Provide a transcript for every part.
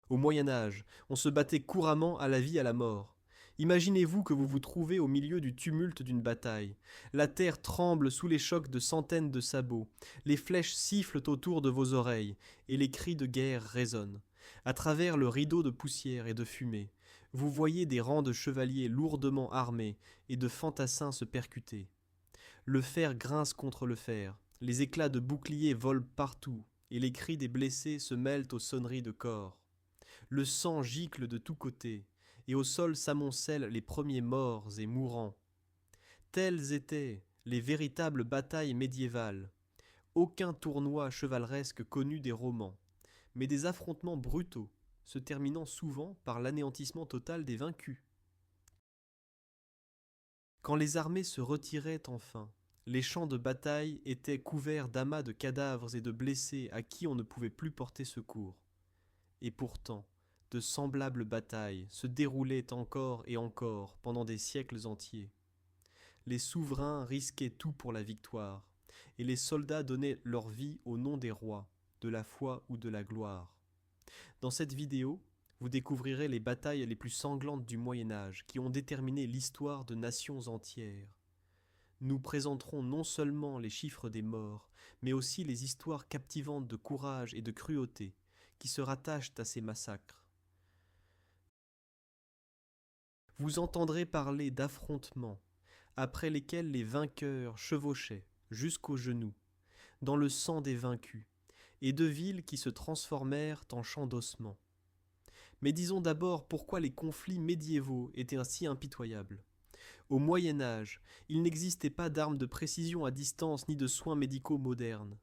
Au Moyen Âge, on se battait couramment à la vie et à la mort. Imaginez-vous que vous vous trouvez au milieu du tumulte d'une bataille. La terre tremble sous les chocs de centaines de sabots, les flèches sifflent autour de vos oreilles, et les cris de guerre résonnent. À travers le rideau de poussière et de fumée, vous voyez des rangs de chevaliers lourdement armés et de fantassins se percuter. Le fer grince contre le fer, les éclats de boucliers volent partout, et les cris des blessés se mêlent aux sonneries de cor. Le sang gicle de tous côtés, et au sol s'amoncellent les premiers morts et mourants. Telles étaient les véritables batailles médiévales. Aucun tournoi chevaleresque connu des romans, mais des affrontements brutaux, se terminant souvent par l'anéantissement total des vaincus. Quand les armées se retiraient enfin, les champs de bataille étaient couverts d'amas de cadavres et de blessés à qui on ne pouvait plus porter secours. Et pourtant, de semblables batailles se déroulaient encore et encore pendant des siècles entiers. Les souverains risquaient tout pour la victoire, et les soldats donnaient leur vie au nom des rois, de la foi ou de la gloire. Dans cette vidéo, vous découvrirez les batailles les plus sanglantes du Moyen Âge qui ont déterminé l'histoire de nations entières. Nous présenterons non seulement les chiffres des morts, mais aussi les histoires captivantes de courage et de cruauté qui se rattachent à ces massacres. Vous entendrez parler d'affrontements, après lesquels les vainqueurs chevauchaient, jusqu'aux genoux, dans le sang des vaincus, et de villes qui se transformèrent en champs d'ossements. Mais disons d'abord pourquoi les conflits médiévaux étaient ainsi impitoyables. Au Moyen Âge, il n'existait pas d'armes de précision à distance ni de soins médicaux modernes.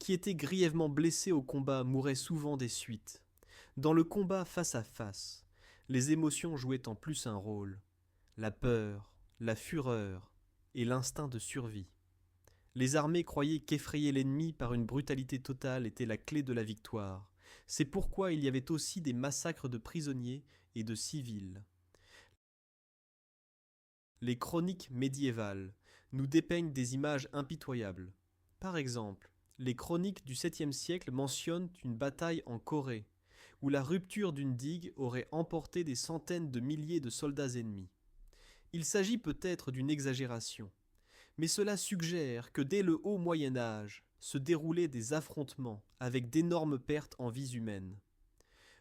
Qui était grièvement blessé au combat mourait souvent des suites. Dans le combat face à face, les émotions jouaient en plus un rôle. La peur, la fureur et l'instinct de survie. Les armées croyaient qu'effrayer l'ennemi par une brutalité totale était la clé de la victoire. C'est pourquoi il y avait aussi des massacres de prisonniers et de civils. Les chroniques médiévales nous dépeignent des images impitoyables. Par exemple, les chroniques du 7e siècle mentionnent une bataille en Corée, où la rupture d'une digue aurait emporté des centaines de milliers de soldats ennemis. Il s'agit peut-être d'une exagération, mais cela suggère que dès le haut Moyen Âge se déroulaient des affrontements avec d'énormes pertes en vies humaines.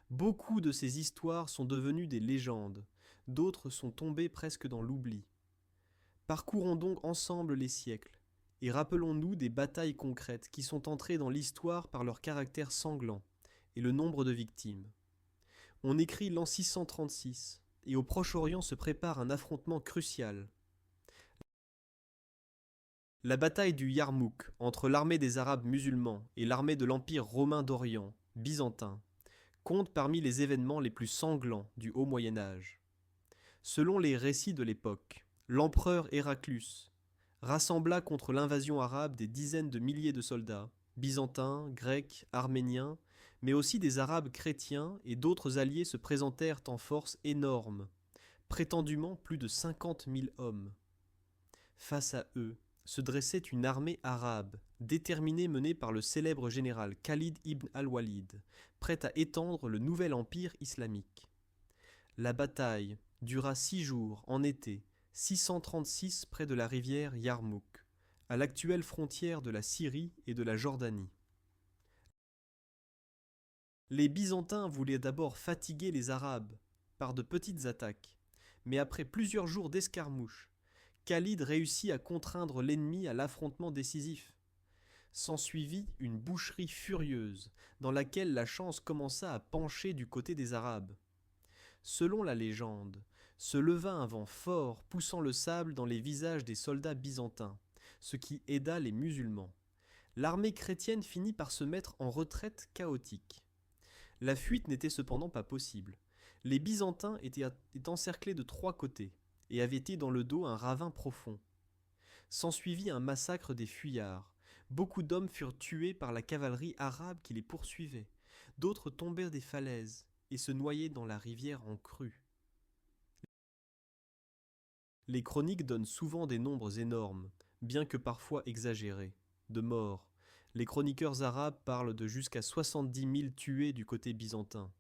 Beaucoup de ces histoires sont devenues des légendes, d'autres sont tombées presque dans l'oubli. Parcourons donc ensemble les siècles, et rappelons-nous des batailles concrètes qui sont entrées dans l'histoire par leur caractère sanglant et le nombre de victimes. On écrit l'an 636, et au Proche-Orient se prépare un affrontement crucial. La bataille du Yarmouk entre l'armée des Arabes musulmans et l'armée de l'Empire romain d'Orient, byzantin, compte parmi les événements les plus sanglants du haut Moyen Âge. Selon les récits de l'époque, l'empereur Héraclius rassembla contre l'invasion arabe des dizaines de milliers de soldats, byzantins, grecs, arméniens, mais aussi des arabes chrétiens et d'autres alliés se présentèrent en force énorme, prétendument plus de 50 000 hommes. Face à eux se dressait une armée arabe, déterminée menée par le célèbre général Khalid ibn al-Walid, prête à étendre le nouvel empire islamique. La bataille dura 6 jours en été, 636 près de la rivière Yarmouk, à l'actuelle frontière de la Syrie et de la Jordanie. Les Byzantins voulaient d'abord fatiguer les Arabes par de petites attaques, mais après plusieurs jours d'escarmouches, Khalid réussit à contraindre l'ennemi à l'affrontement décisif. S'ensuivit une boucherie furieuse, dans laquelle la chance commença à pencher du côté des Arabes. Selon la légende, se leva un vent fort poussant le sable dans les visages des soldats byzantins, ce qui aida les musulmans. L'armée chrétienne finit par se mettre en retraite chaotique. La fuite n'était cependant pas possible. Les Byzantins étaient encerclés de 3 côtés et avaient dans le dos un ravin profond. S'ensuivit un massacre des fuyards. Beaucoup d'hommes furent tués par la cavalerie arabe qui les poursuivait. D'autres tombèrent des falaises et se noyaient dans la rivière en crue. Les chroniques donnent souvent des nombres énormes, bien que parfois exagérés, de morts. Les chroniqueurs arabes parlent de jusqu'à 70 000 tués du côté byzantin,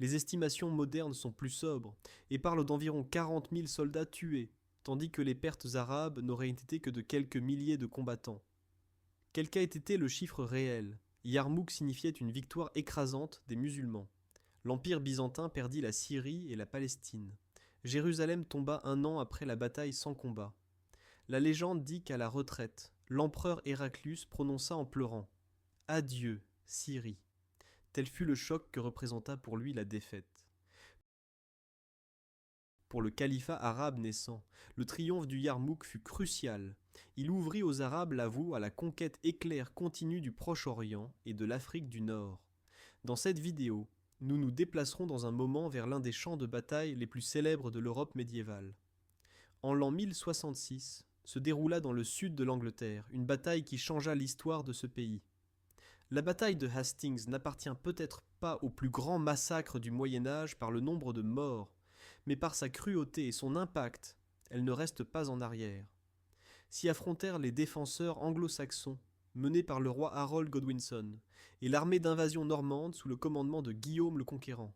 Les estimations modernes sont plus sobres et parlent d'environ 40 000 soldats tués, tandis que les pertes arabes n'auraient été que de quelques milliers de combattants. Quel qu'ait été le chiffre réel, Yarmouk signifiait une victoire écrasante des musulmans. L'Empire byzantin perdit la Syrie et la Palestine. Jérusalem tomba un an après la bataille sans combat. La légende dit qu'à la retraite, l'empereur Héraclius prononça en pleurant « Adieu, Syrie ». Tel fut le choc que représenta pour lui la défaite. Pour le califat arabe naissant, le triomphe du Yarmouk fut crucial. Il ouvrit aux Arabes la voie à la conquête éclair continue du Proche-Orient et de l'Afrique du Nord. Dans cette vidéo, nous nous déplacerons dans un moment vers l'un des champs de bataille les plus célèbres de l'Europe médiévale. En l'an 1066, se déroula dans le sud de l'Angleterre une bataille qui changea l'histoire de ce pays. La bataille de Hastings n'appartient peut-être pas au plus grand massacre du Moyen-Âge par le nombre de morts, mais par sa cruauté et son impact, elle ne reste pas en arrière. S'y affrontèrent les défenseurs anglo-saxons, menés par le roi Harold Godwinson, et l'armée d'invasion normande sous le commandement de Guillaume le Conquérant.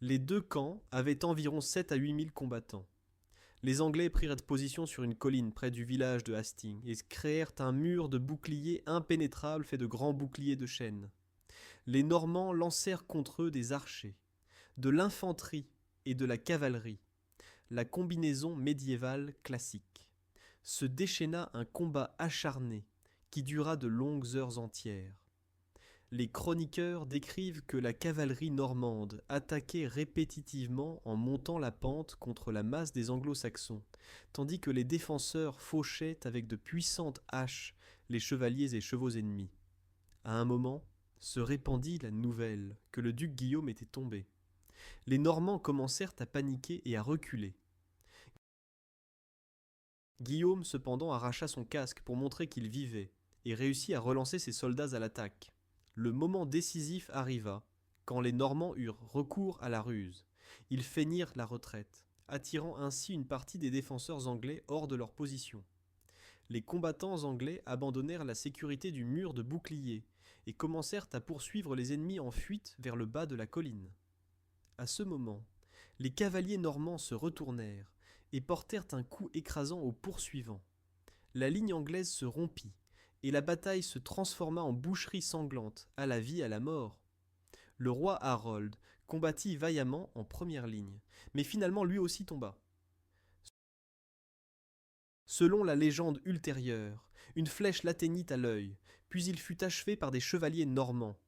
Les deux camps avaient environ 7 à 8 000 combattants. Les Anglais prirent position sur une colline près du village de Hastings et créèrent un mur de boucliers impénétrables fait de grands boucliers de chêne. Les Normands lancèrent contre eux des archers, de l'infanterie et de la cavalerie, la combinaison médiévale classique. Se déchaîna un combat acharné qui dura de longues heures entières. Les chroniqueurs décrivent que la cavalerie normande attaquait répétitivement en montant la pente contre la masse des anglo-saxons, tandis que les défenseurs fauchaient avec de puissantes haches les chevaliers et chevaux ennemis. À un moment, se répandit la nouvelle que le duc Guillaume était tombé. Les Normands commencèrent à paniquer et à reculer. Guillaume cependant arracha son casque pour montrer qu'il vivait et réussit à relancer ses soldats à l'attaque. Le moment décisif arriva, quand les Normands eurent recours à la ruse. Ils feignirent la retraite, attirant ainsi une partie des défenseurs anglais hors de leur position. Les combattants anglais abandonnèrent la sécurité du mur de boucliers et commencèrent à poursuivre les ennemis en fuite vers le bas de la colline. À ce moment, les cavaliers normands se retournèrent et portèrent un coup écrasant aux poursuivants. La ligne anglaise se rompit, et la bataille se transforma en boucherie sanglante, à la vie, à la mort. Le roi Harold combattit vaillamment en première ligne, mais finalement lui aussi tomba. Selon la légende ultérieure, une flèche l'atteignit à l'œil, puis il fut achevé par des chevaliers normands.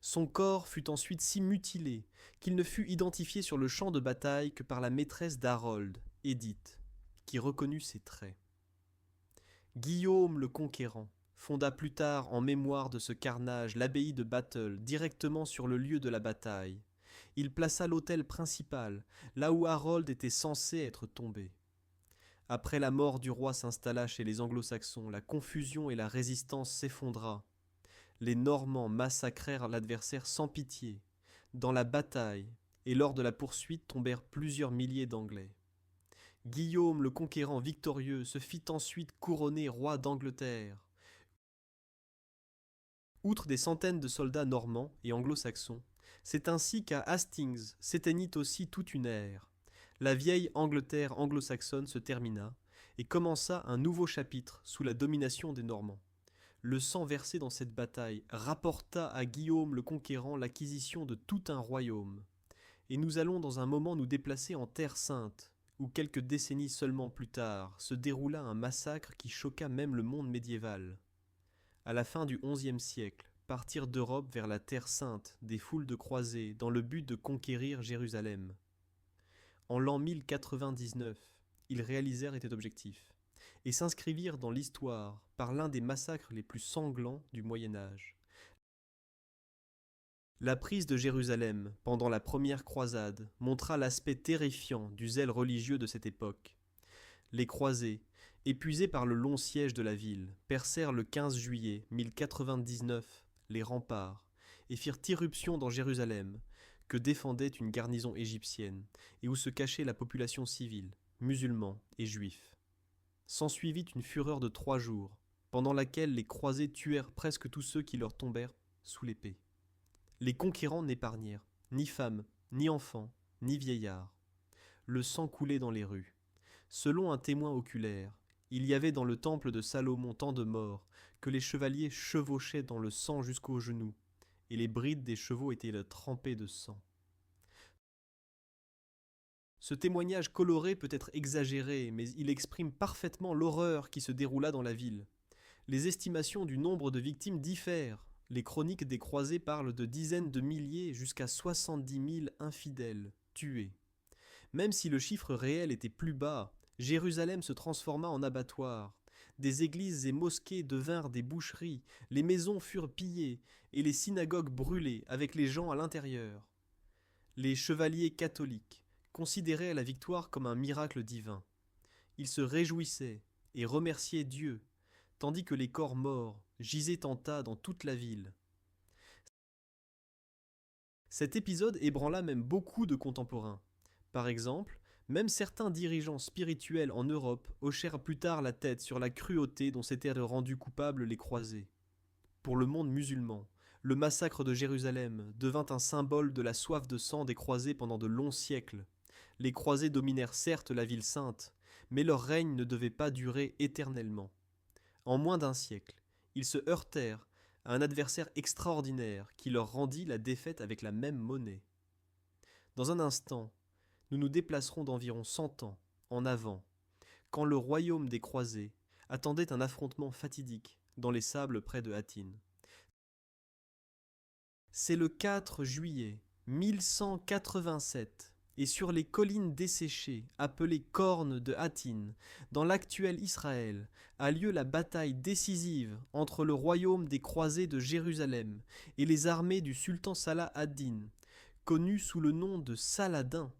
Son corps fut ensuite si mutilé qu'il ne fut identifié sur le champ de bataille que par la maîtresse d'Harold, Édith, qui reconnut ses traits. Guillaume le Conquérant fonda plus tard en mémoire de ce carnage l'abbaye de Battle directement sur le lieu de la bataille. Il plaça l'autel principal, là où Harold était censé être tombé. Après la mort du roi s'installa chez les anglo-saxons, la confusion et la résistance s'effondra. Les Normands massacrèrent l'adversaire sans pitié. Dans la bataille et lors de la poursuite tombèrent plusieurs milliers d'Anglais. Guillaume le Conquérant victorieux se fit ensuite couronner roi d'Angleterre. Outre des centaines de soldats normands et anglo-saxons, c'est ainsi qu'à Hastings s'éteignit aussi toute une ère. La vieille Angleterre anglo-saxonne se termina et commença un nouveau chapitre sous la domination des Normands. Le sang versé dans cette bataille rapporta à Guillaume le Conquérant l'acquisition de tout un royaume. Et nous allons dans un moment nous déplacer en Terre Sainte, où quelques décennies seulement plus tard se déroula un massacre qui choqua même le monde médiéval. À la fin du XIe siècle, partirent d'Europe vers la Terre Sainte des foules de croisés dans le but de conquérir Jérusalem. En l'an 1099, ils réalisèrent cet objectif et s'inscrivirent dans l'histoire par l'un des massacres les plus sanglants du Moyen Âge. La prise de Jérusalem pendant la première croisade montra l'aspect terrifiant du zèle religieux de cette époque. Les croisés, épuisés par le long siège de la ville, percèrent le 15 juillet 1099 les remparts et firent irruption dans Jérusalem, que défendait une garnison égyptienne et où se cachait la population civile, musulmans et juifs. S'ensuivit une fureur de 3 jours, pendant laquelle les croisés tuèrent presque tous ceux qui leur tombèrent sous l'épée. Les conquérants n'épargnèrent ni femmes, ni enfants, ni vieillards. Le sang coulait dans les rues. Selon un témoin oculaire, il y avait dans le temple de Salomon tant de morts que les chevaliers chevauchaient dans le sang jusqu'aux genoux, et les brides des chevaux étaient trempées de sang. Ce témoignage coloré peut être exagéré, mais il exprime parfaitement l'horreur qui se déroula dans la ville. Les estimations du nombre de victimes diffèrent. Les chroniques des croisés parlent de dizaines de milliers jusqu'à 70 000 infidèles tués. Même si le chiffre réel était plus bas, Jérusalem se transforma en abattoir. Des églises et mosquées devinrent des boucheries, les maisons furent pillées et les synagogues brûlées avec les gens à l'intérieur. Les chevaliers catholiques considéraient la victoire comme un miracle divin. Ils se réjouissaient et remerciaient Dieu, tandis que les corps morts gisaient en tas dans toute la ville. Cet épisode ébranla même beaucoup de contemporains. Par exemple, même certains dirigeants spirituels en Europe hochèrent plus tard la tête sur la cruauté dont s'étaient rendus coupables les croisés. Pour le monde musulman, le massacre de Jérusalem devint un symbole de la soif de sang des croisés pendant de longs siècles. Les croisés dominèrent certes la ville sainte, mais leur règne ne devait pas durer éternellement. En moins d'un siècle, ils se heurtèrent à un adversaire extraordinaire qui leur rendit la défaite avec la même monnaie. Dans un instant, nous nous déplacerons d'environ 100 ans en avant, quand le royaume des croisés attendait un affrontement fatidique dans les sables près de Hattin. C'est le 4 juillet 1187, et sur les collines desséchées, appelées Cornes de Hattin, dans l'actuel Israël, a lieu la bataille décisive entre le royaume des croisés de Jérusalem et les armées du sultan Salah ad-Din, connu sous le nom de Saladin.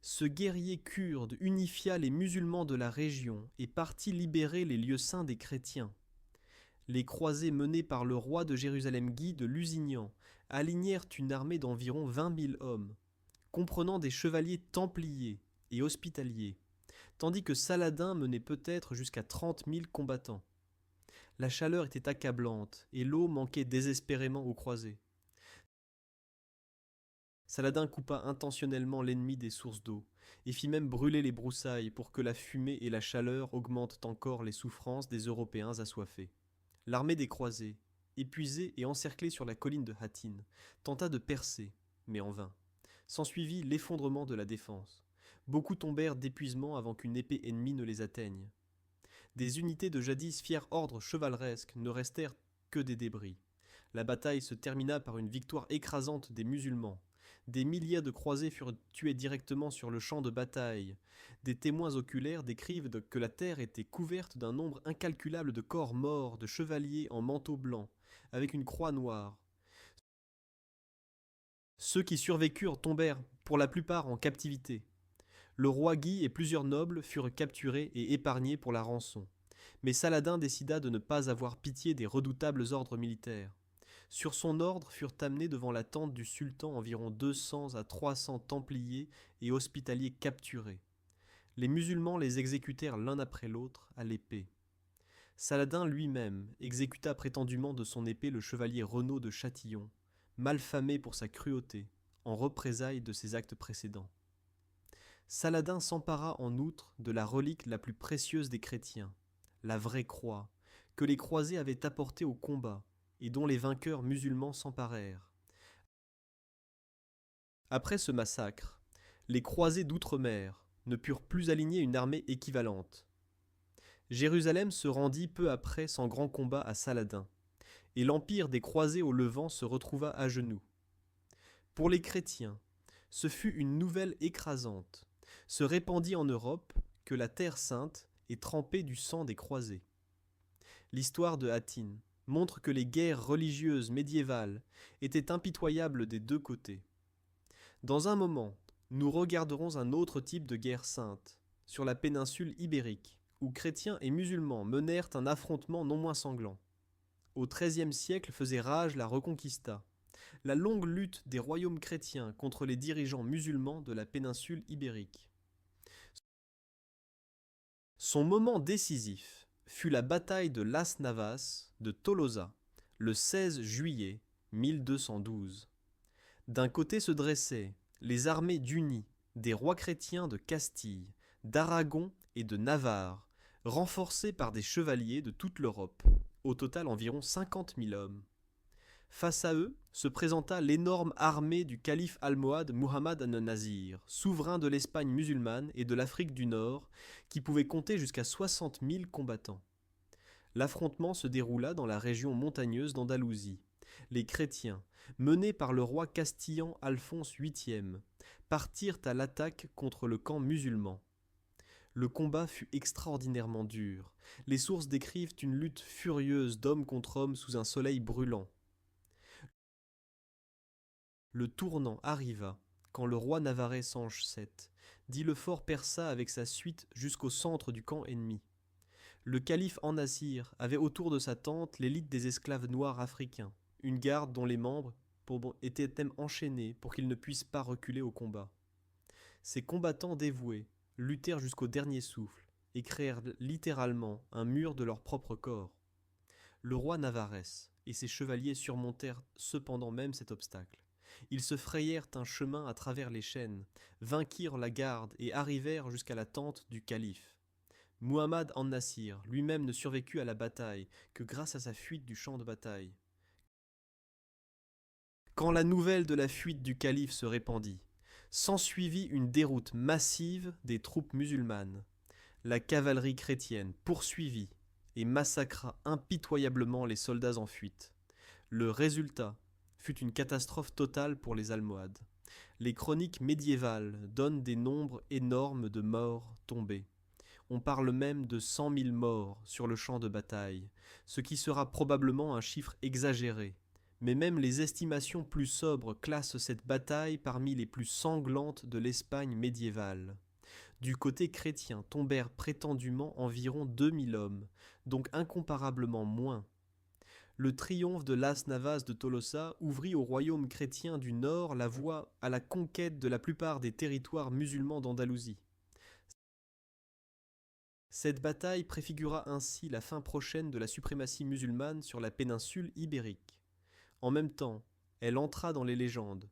Ce guerrier kurde unifia les musulmans de la région et partit libérer les lieux saints des chrétiens. Les croisés menés par le roi de Jérusalem Guy de Lusignan alignèrent une armée d'environ 20 000 hommes, comprenant des chevaliers templiers et hospitaliers, tandis que Saladin menait peut-être jusqu'à 30 000 combattants. La chaleur était accablante et l'eau manquait désespérément aux croisés. Saladin coupa intentionnellement l'ennemi des sources d'eau, et fit même brûler les broussailles pour que la fumée et la chaleur augmentent encore les souffrances des Européens assoiffés. L'armée des croisés, épuisée et encerclée sur la colline de Hattin, tenta de percer, mais en vain. S'ensuivit l'effondrement de la défense. Beaucoup tombèrent d'épuisement avant qu'une épée ennemie ne les atteigne. Des unités de jadis fier ordre chevaleresque ne restèrent que des débris. La bataille se termina par une victoire écrasante des musulmans. Des milliers de croisés furent tués directement sur le champ de bataille. Des témoins oculaires décrivent que la terre était couverte d'un nombre incalculable de corps morts, de chevaliers en manteau blanc, avec une croix noire. Ceux qui survécurent tombèrent pour la plupart en captivité. Le roi Guy et plusieurs nobles furent capturés et épargnés pour la rançon. Mais Saladin décida de ne pas avoir pitié des redoutables ordres militaires. Sur son ordre furent amenés devant la tente du sultan environ 200 à 300 templiers et hospitaliers capturés. Les musulmans les exécutèrent l'un après l'autre à l'épée. Saladin lui-même exécuta prétendument de son épée le chevalier Renaud de Châtillon, malfamé pour sa cruauté, en représailles de ses actes précédents. Saladin s'empara en outre de la relique la plus précieuse des chrétiens, la vraie croix, que les croisés avaient apportée au combat, et dont les vainqueurs musulmans s'emparèrent. Après ce massacre, les croisés d'outre-mer ne purent plus aligner une armée équivalente. Jérusalem se rendit peu après sans grand combat à Saladin, et l'empire des croisés au Levant se retrouva à genoux. Pour les chrétiens, ce fut une nouvelle écrasante. Se répandit en Europe que la terre sainte est trempée du sang des croisés. L'histoire de Hattin montre que les guerres religieuses médiévales étaient impitoyables des deux côtés. Dans un moment, nous regarderons un autre type de guerre sainte, sur la péninsule ibérique, où chrétiens et musulmans menèrent un affrontement non moins sanglant. Au XIIIe siècle faisait rage la Reconquista, la longue lutte des royaumes chrétiens contre les dirigeants musulmans de la péninsule ibérique. Son moment décisif fut la bataille de Las Navas de Tolosa, le 16 juillet 1212. D'un côté se dressaient les armées d'unis des rois chrétiens de Castille, d'Aragon et de Navarre, renforcés par des chevaliers de toute l'Europe, au total environ 50 000 hommes. Face à eux se présenta l'énorme armée du calife almohade Muhammad an-Nasir, souverain de l'Espagne musulmane et de l'Afrique du Nord, qui pouvait compter jusqu'à 60 000 combattants. L'affrontement se déroula dans la région montagneuse d'Andalousie. Les chrétiens, menés par le roi castillan Alphonse VIII, partirent à l'attaque contre le camp musulman. Le combat fut extraordinairement dur. Les sources décrivent une lutte furieuse d'homme contre homme sous un soleil brûlant. Le tournant arriva quand le roi navarrais Sanche VII dit le fort persa avec sa suite jusqu'au centre du camp ennemi. Le calife an-Nasir avait autour de sa tente l'élite des esclaves noirs africains, une garde dont les membres étaient même enchaînés pour qu'ils ne puissent pas reculer au combat. Ces combattants dévoués luttèrent jusqu'au dernier souffle et créèrent littéralement un mur de leur propre corps. Le roi navarrais et ses chevaliers surmontèrent cependant même cet obstacle. Ils se frayèrent un chemin à travers les chaînes, vainquirent la garde et arrivèrent jusqu'à la tente du calife. Muhammad an-Nasir lui-même ne survécut à la bataille que grâce à sa fuite du champ de bataille. Quand la nouvelle de la fuite du calife se répandit, s'ensuivit une déroute massive des troupes musulmanes. La cavalerie chrétienne poursuivit et massacra impitoyablement les soldats en fuite. Le résultat fut une catastrophe totale pour les Almohades. Les chroniques médiévales donnent des nombres énormes de morts tombés. On parle même de 100 000 morts sur le champ de bataille, ce qui sera probablement un chiffre exagéré. Mais même les estimations plus sobres classent cette bataille parmi les plus sanglantes de l'Espagne médiévale. Du côté chrétien tombèrent prétendument environ 2000 hommes, donc incomparablement moins. Le triomphe de Las Navas de Tolosa ouvrit au royaume chrétien du Nord la voie à la conquête de la plupart des territoires musulmans d'Andalousie. Cette bataille préfigura ainsi la fin prochaine de la suprématie musulmane sur la péninsule ibérique. En même temps, elle entra dans les légendes.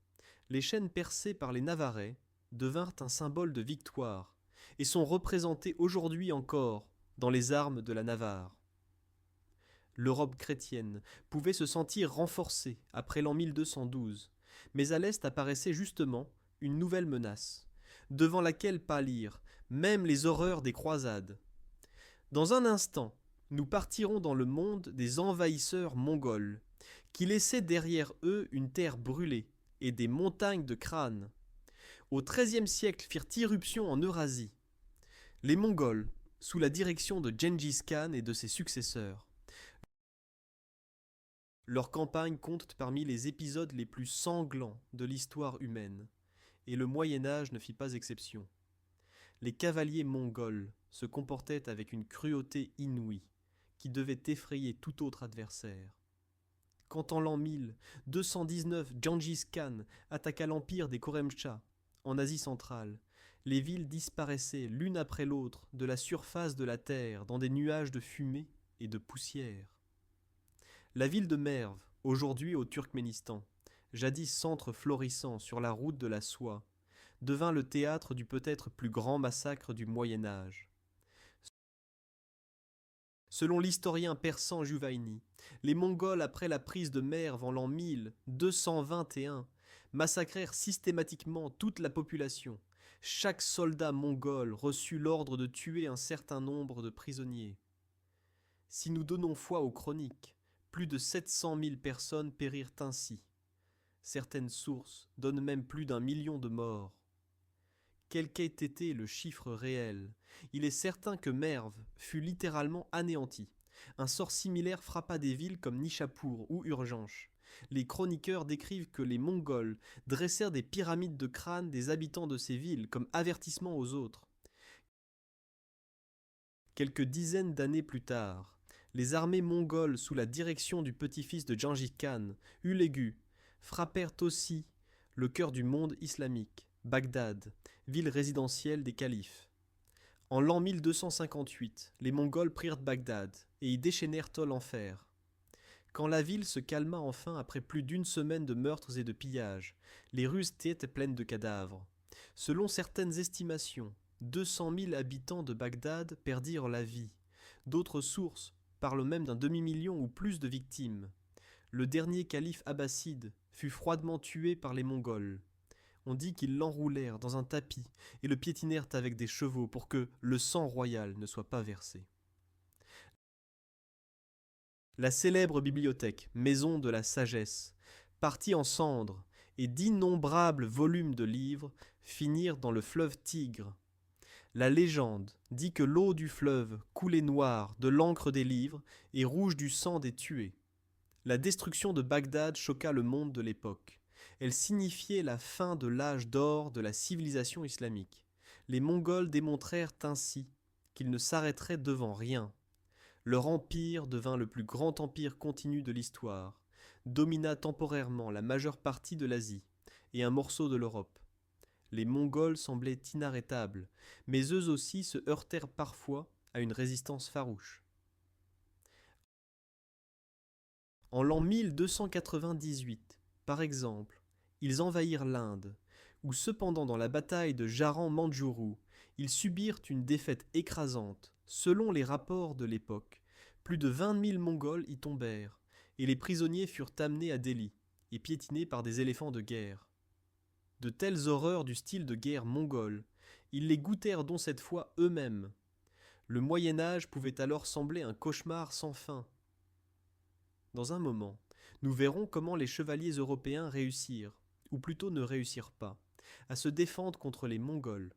Les chaînes percées par les Navarrais devinrent un symbole de victoire et sont représentées aujourd'hui encore dans les armes de la Navarre. L'Europe chrétienne pouvait se sentir renforcée après l'an 1212, mais à l'est apparaissait justement une nouvelle menace, devant laquelle pâlirent même les horreurs des croisades. Dans un instant, nous partirons dans le monde des envahisseurs mongols, qui laissaient derrière eux une terre brûlée et des montagnes de crânes. Au XIIIe siècle firent irruption en Eurasie. Les Mongols, sous la direction de Gengis Khan et de ses successeurs. Leur campagne compte parmi les épisodes les plus sanglants de l'histoire humaine, et le Moyen-Âge ne fit pas exception. Les cavaliers mongols se comportaient avec une cruauté inouïe, qui devait effrayer tout autre adversaire. Quand en l'an 1219 Gengis Khan attaqua l'empire des Khoremshaahs, en Asie centrale, les villes disparaissaient l'une après l'autre de la surface de la terre dans des nuages de fumée et de poussière. La ville de Merv, aujourd'hui au Turkménistan, jadis centre florissant sur la route de la soie, devint le théâtre du peut-être plus grand massacre du Moyen-Âge. Selon l'historien persan Juvaini, les Mongols, après la prise de Merv en l'an 1221, massacrèrent systématiquement toute la population. Chaque soldat mongol reçut l'ordre de tuer un certain nombre de prisonniers. Si nous donnons foi aux chroniques, plus de 700 000 personnes périrent ainsi. Certaines sources donnent même plus d'1 million de morts. Quel qu'ait été le chiffre réel, il est certain que Merv fut littéralement anéanti. Un sort similaire frappa des villes comme Nishapur ou Urgench. Les chroniqueurs décrivent que les Mongols dressèrent des pyramides de crânes des habitants de ces villes comme avertissement aux autres. Quelques dizaines d'années plus tard, les armées mongoles sous la direction du petit-fils de Gengis Khan, Hulagu, frappèrent aussi le cœur du monde islamique, Bagdad, ville résidentielle des califes. En l'an 1258, les Mongols prirent Bagdad et y déchaînèrent l'enfer. Quand la ville se calma enfin après plus d'une semaine de meurtres et de pillages, les rues étaient pleines de cadavres. Selon certaines estimations, 200 000 habitants de Bagdad perdirent la vie. D'autres sources parlent même d'un demi-million ou plus de victimes. Le dernier calife abbasside fut froidement tué par les Mongols. On dit qu'ils l'enroulèrent dans un tapis et le piétinèrent avec des chevaux pour que le sang royal ne soit pas versé. La célèbre bibliothèque, maison de la sagesse, partit en cendres, et d'innombrables volumes de livres finirent dans le fleuve Tigre. La légende dit que l'eau du fleuve coulait noire de l'encre des livres et rouge du sang des tués. La destruction de Bagdad choqua le monde de l'époque. Elle signifiait la fin de l'âge d'or de la civilisation islamique. Les Mongols démontrèrent ainsi qu'ils ne s'arrêteraient devant rien. Leur empire devint le plus grand empire continu de l'histoire, domina temporairement la majeure partie de l'Asie et un morceau de l'Europe. Les Mongols semblaient inarrêtables, mais eux aussi se heurtèrent parfois à une résistance farouche. En l'an 1298, par exemple, ils envahirent l'Inde, où cependant dans la bataille de Jaran-Mandjourou, ils subirent une défaite écrasante. Selon les rapports de l'époque, plus de 20 000 Mongols y tombèrent, et les prisonniers furent amenés à Delhi et piétinés par des éléphants de guerre. De telles horreurs du style de guerre mongol, ils les goûtèrent donc cette fois eux-mêmes. Le Moyen-Âge pouvait alors sembler un cauchemar sans fin. Dans un moment, nous verrons comment les chevaliers européens réussirent, ou plutôt ne réussirent pas, à se défendre contre les Mongols.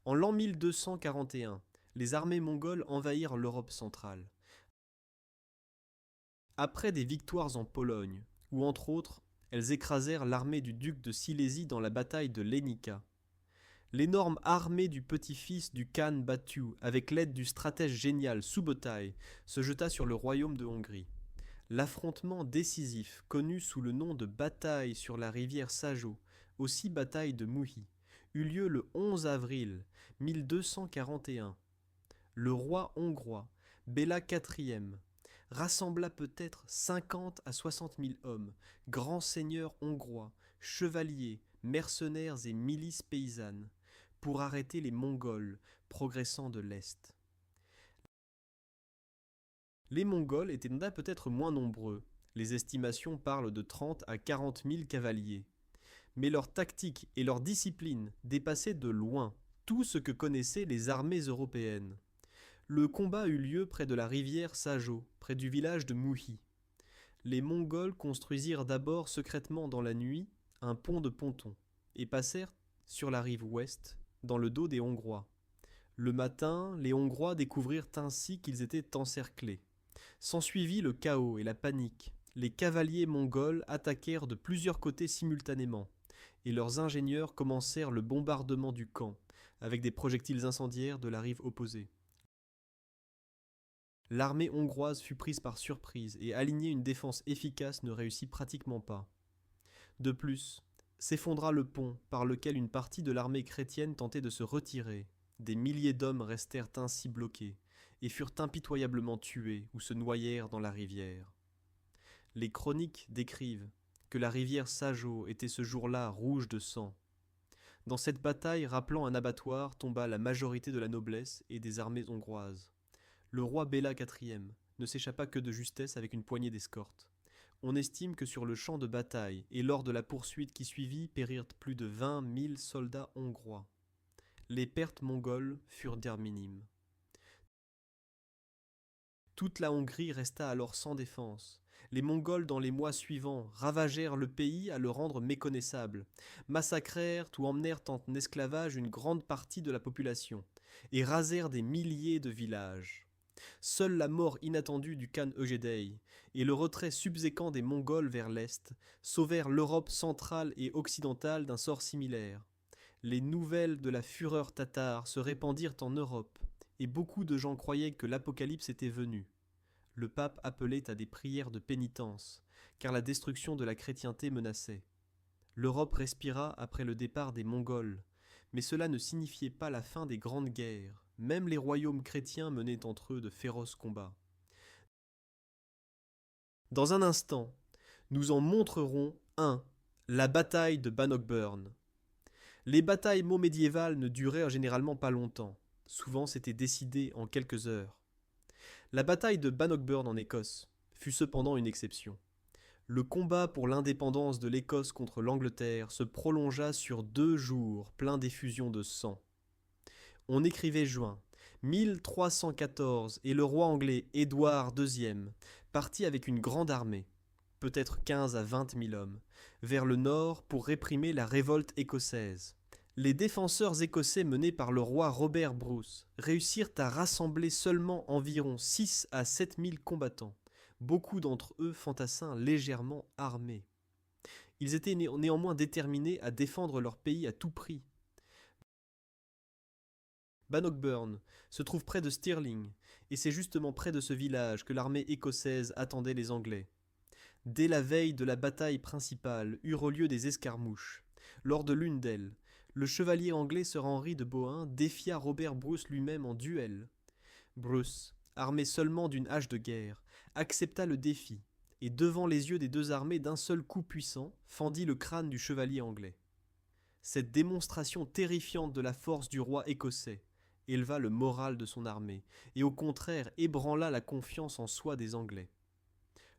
En l'an 1241, les armées mongoles envahirent l'Europe centrale. Après des victoires en Pologne, où entre autres, elles écrasèrent l'armée du duc de Silésie dans la bataille de Lenica, l'énorme armée du petit-fils du Khan Batu, avec l'aide du stratège génial Subotai, se jeta sur le royaume de Hongrie. L'affrontement décisif, connu sous le nom de bataille sur la rivière Sajó, aussi bataille de Mouhy, eut lieu le 11 avril 1241. Le roi hongrois, Béla IV, rassembla peut-être 50 à 60 000 hommes, grands seigneurs hongrois, chevaliers, mercenaires et milices paysannes, pour arrêter les Mongols progressant de l'Est. Les Mongols étaient peut-être moins nombreux, les estimations parlent de 30 à 40 000 cavaliers, mais leur tactique et leur discipline dépassaient de loin tout ce que connaissaient les armées européennes. Le combat eut lieu près de la rivière Sajó, près du village de Mouhy. Les Mongols construisirent d'abord secrètement dans la nuit un pont de ponton et passèrent sur la rive ouest, dans le dos des Hongrois. Le matin, les Hongrois découvrirent ainsi qu'ils étaient encerclés. S'ensuivit le chaos et la panique. Les cavaliers mongols attaquèrent de plusieurs côtés simultanément, et leurs ingénieurs commencèrent le bombardement du camp, avec des projectiles incendiaires de la rive opposée. L'armée hongroise fut prise par surprise et aligner une défense efficace ne réussit pratiquement pas. De plus, s'effondra le pont par lequel une partie de l'armée chrétienne tentait de se retirer. Des milliers d'hommes restèrent ainsi bloqués et furent impitoyablement tués ou se noyèrent dans la rivière. Les chroniques décrivent que la rivière Sajó était ce jour-là rouge de sang. Dans cette bataille rappelant un abattoir tomba la majorité de la noblesse et des armées hongroises. Le roi Béla IV ne s'échappa que de justesse avec une poignée d'escorte. On estime que sur le champ de bataille et lors de la poursuite qui suivit périrent plus de 20 000 soldats hongrois. Les pertes mongoles furent d'air minimes. Toute la Hongrie resta alors sans défense. Les Mongols, dans les mois suivants, ravagèrent le pays à le rendre méconnaissable, massacrèrent ou emmenèrent en esclavage une grande partie de la population, et rasèrent des milliers de villages. Seule la mort inattendue du Khan Eugédei et le retrait subséquent des Mongols vers l'Est sauvèrent l'Europe centrale et occidentale d'un sort similaire. Les nouvelles de la fureur tatare se répandirent en Europe, et beaucoup de gens croyaient que l'apocalypse était venu. Le pape appelait à des prières de pénitence, car la destruction de la chrétienté menaçait. L'Europe respira après le départ des Mongols, mais cela ne signifiait pas la fin des grandes guerres. Même les royaumes chrétiens menaient entre eux de féroces combats. Dans un instant, nous en montrerons un, la bataille de Bannockburn. Les batailles médiévales ne duraient généralement pas longtemps. Souvent, c'était décidé en quelques heures. La bataille de Bannockburn en Écosse fut cependant une exception. Le combat pour l'indépendance de l'Écosse contre l'Angleterre se prolongea sur 2 jours, pleins d'effusions de sang. On écrivait juin 1314 et le roi anglais Édouard II partit avec une grande armée, peut-être 15 à 20 000 hommes, vers le nord pour réprimer la révolte écossaise. Les défenseurs écossais menés par le roi Robert Bruce réussirent à rassembler seulement environ 6 à 7 000 combattants, beaucoup d'entre eux fantassins légèrement armés. Ils étaient néanmoins déterminés à défendre leur pays à tout prix. Bannockburn se trouve près de Stirling, et c'est justement près de ce village que l'armée écossaise attendait les Anglais. Dès la veille de la bataille principale eurent lieu des escarmouches. Lors de l'une d'elles, le chevalier anglais Sir Henry de Bohun défia Robert Bruce lui-même en duel. Bruce, armé seulement d'une hache de guerre, accepta le défi, et devant les yeux des deux armées d'un seul coup puissant, fendit le crâne du chevalier anglais. Cette démonstration terrifiante de la force du roi écossais éleva le moral de son armée, et au contraire ébranla la confiance en soi des Anglais.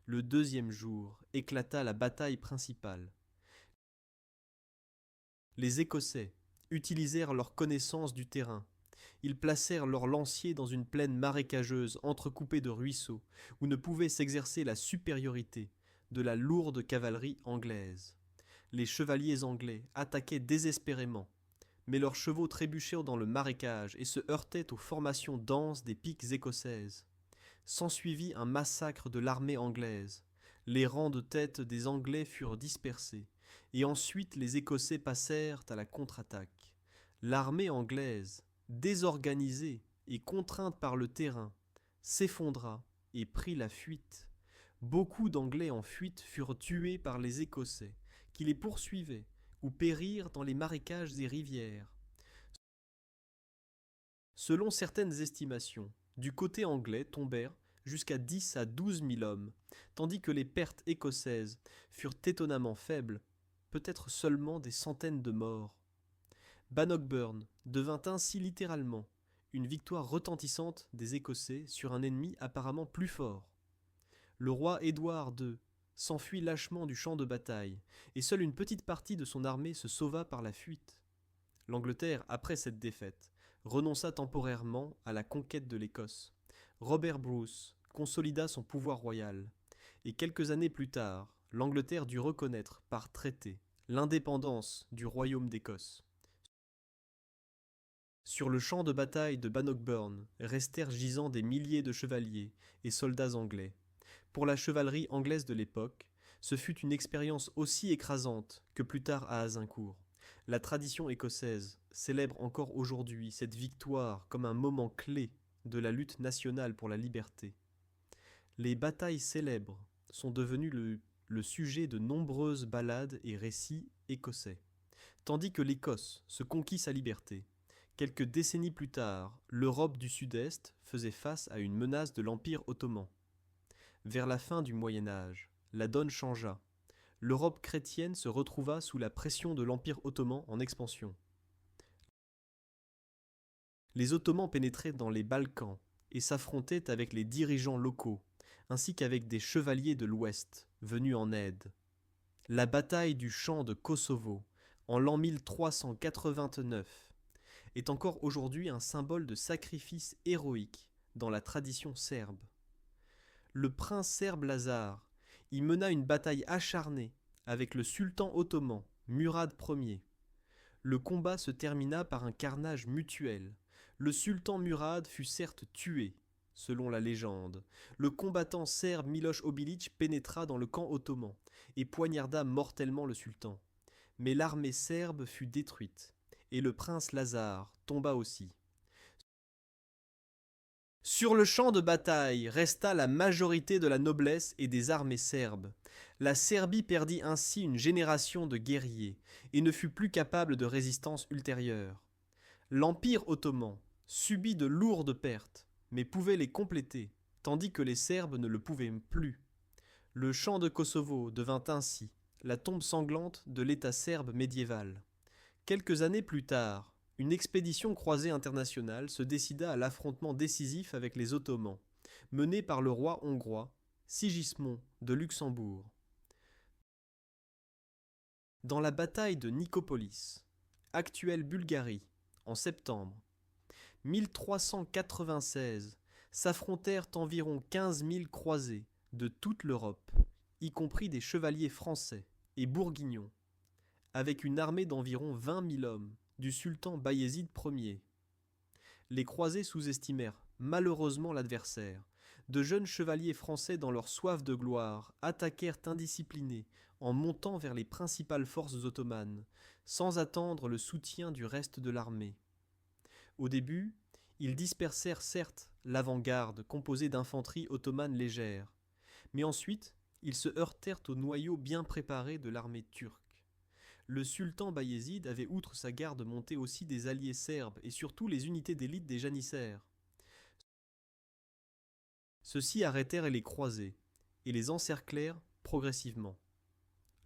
Le deuxième jour éclata la bataille principale. Les Écossais utilisèrent leur connaissance du terrain. Ils placèrent leurs lanciers dans une plaine marécageuse entrecoupée de ruisseaux, où ne pouvait s'exercer la supériorité de la lourde cavalerie anglaise. Les chevaliers anglais attaquaient désespérément, mais leurs chevaux trébuchaient dans le marécage et se heurtaient aux formations denses des piques écossaises. S'ensuivit un massacre de l'armée anglaise. Les rangs de tête des Anglais furent dispersés, et ensuite les Écossais passèrent à la contre-attaque. L'armée anglaise, désorganisée et contrainte par le terrain, s'effondra et prit la fuite. Beaucoup d'Anglais en fuite furent tués par les Écossais, qui les poursuivaient, ou périrent dans les marécages et rivières. Selon certaines estimations, du côté anglais tombèrent jusqu'à 10 à 12 000 hommes, tandis que les pertes écossaises furent étonnamment faibles, peut-être seulement des centaines de morts. Bannockburn devint ainsi littéralement une victoire retentissante des Écossais sur un ennemi apparemment plus fort. Le roi Édouard II s'enfuit lâchement du champ de bataille, et seule une petite partie de son armée se sauva par la fuite. L'Angleterre, après cette défaite, renonça temporairement à la conquête de l'Écosse. Robert Bruce consolida son pouvoir royal, et quelques années plus tard, l'Angleterre dut reconnaître, par traité, l'indépendance du royaume d'Écosse. Sur le champ de bataille de Bannockburn restèrent gisant des milliers de chevaliers et soldats anglais. Pour la chevalerie anglaise de l'époque, ce fut une expérience aussi écrasante que plus tard à Azincourt. La tradition écossaise célèbre encore aujourd'hui cette victoire comme un moment clé de la lutte nationale pour la liberté. Les batailles célèbres sont devenues le sujet de nombreuses ballades et récits écossais. Tandis que l'Écosse se conquit sa liberté, quelques décennies plus tard, l'Europe du Sud-Est faisait face à une menace de l'Empire ottoman. Vers la fin du Moyen Âge, la donne changea. L'Europe chrétienne se retrouva sous la pression de l'Empire ottoman en expansion. Les Ottomans pénétraient dans les Balkans et s'affrontaient avec les dirigeants locaux, ainsi qu'avec des chevaliers de l'Ouest, venus en aide. La bataille du champ de Kosovo, en l'an 1389, est encore aujourd'hui un symbole de sacrifice héroïque dans la tradition serbe. Le prince serbe Lazare y mena une bataille acharnée avec le sultan ottoman Murad Ier. Le combat se termina par un carnage mutuel. Le sultan Murad fut certes tué, selon la légende. Le combattant serbe Miloš Obilić pénétra dans le camp ottoman et poignarda mortellement le sultan. Mais l'armée serbe fut détruite, et le prince Lazare tomba aussi. Sur le champ de bataille resta la majorité de la noblesse et des armées serbes. La Serbie perdit ainsi une génération de guerriers et ne fut plus capable de résistance ultérieure. L'Empire ottoman subit de lourdes pertes, mais pouvait les compléter, tandis que les Serbes ne le pouvaient plus. Le champ de Kosovo devint ainsi la tombe sanglante de l'État serbe médiéval. Quelques années plus tard, une expédition croisée internationale se décida à l'affrontement décisif avec les Ottomans, mené par le roi hongrois Sigismond de Luxembourg. Dans la bataille de Nicopolis, actuelle Bulgarie, en septembre 1396, s'affrontèrent environ 15 000 croisés de toute l'Europe, y compris des chevaliers français et bourguignons, avec une armée d'environ 20 000 hommes du sultan Bayezid Ier. Les croisés sous-estimèrent malheureusement l'adversaire. De jeunes chevaliers français dans leur soif de gloire attaquèrent indisciplinés en montant vers les principales forces ottomanes, sans attendre le soutien du reste de l'armée. Au début, ils dispersèrent certes l'avant-garde composée d'infanterie ottomane légère, mais ensuite ils se heurtèrent au noyau bien préparé de l'armée turque. Le sultan Bayezid avait outre sa garde monté aussi des alliés serbes et surtout les unités d'élite des janissaires. Ceux-ci arrêtèrent les croisés et les encerclèrent progressivement.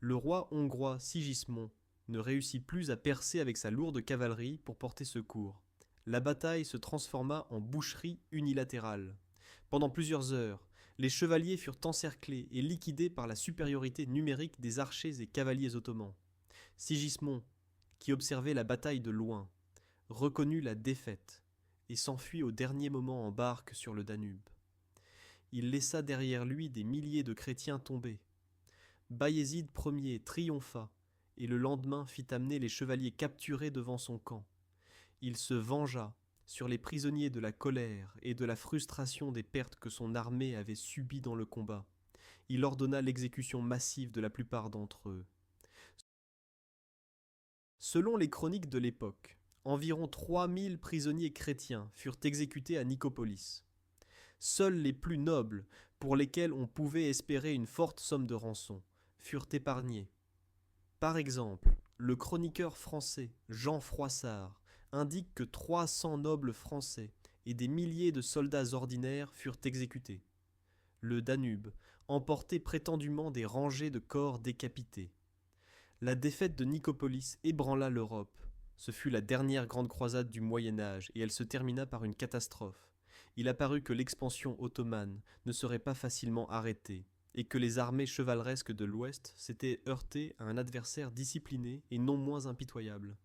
Le roi hongrois Sigismond ne réussit plus à percer avec sa lourde cavalerie pour porter secours. La bataille se transforma en boucherie unilatérale. Pendant plusieurs heures, les chevaliers furent encerclés et liquidés par la supériorité numérique des archers et cavaliers ottomans. Sigismond, qui observait la bataille de loin, reconnut la défaite et s'enfuit au dernier moment en barque sur le Danube. Il laissa derrière lui des milliers de chrétiens tombés. Bayezid Ier triompha et le lendemain fit amener les chevaliers capturés devant son camp. Il se vengea sur les prisonniers de la colère et de la frustration des pertes que son armée avait subies dans le combat. Il ordonna l'exécution massive de la plupart d'entre eux. Selon les chroniques de l'époque, environ 3000 prisonniers chrétiens furent exécutés à Nicopolis. Seuls les plus nobles, pour lesquels on pouvait espérer une forte somme de rançon, furent épargnés. Par exemple, le chroniqueur français Jean Froissart indique que 300 nobles français et des milliers de soldats ordinaires furent exécutés. Le Danube emportait prétendument des rangées de corps décapités. La défaite de Nicopolis ébranla l'Europe. Ce fut la dernière grande croisade du Moyen-Âge et elle se termina par une catastrophe. Il apparut que l'expansion ottomane ne serait pas facilement arrêtée et que les armées chevaleresques de l'Ouest s'étaient heurtées à un adversaire discipliné et non moins impitoyable.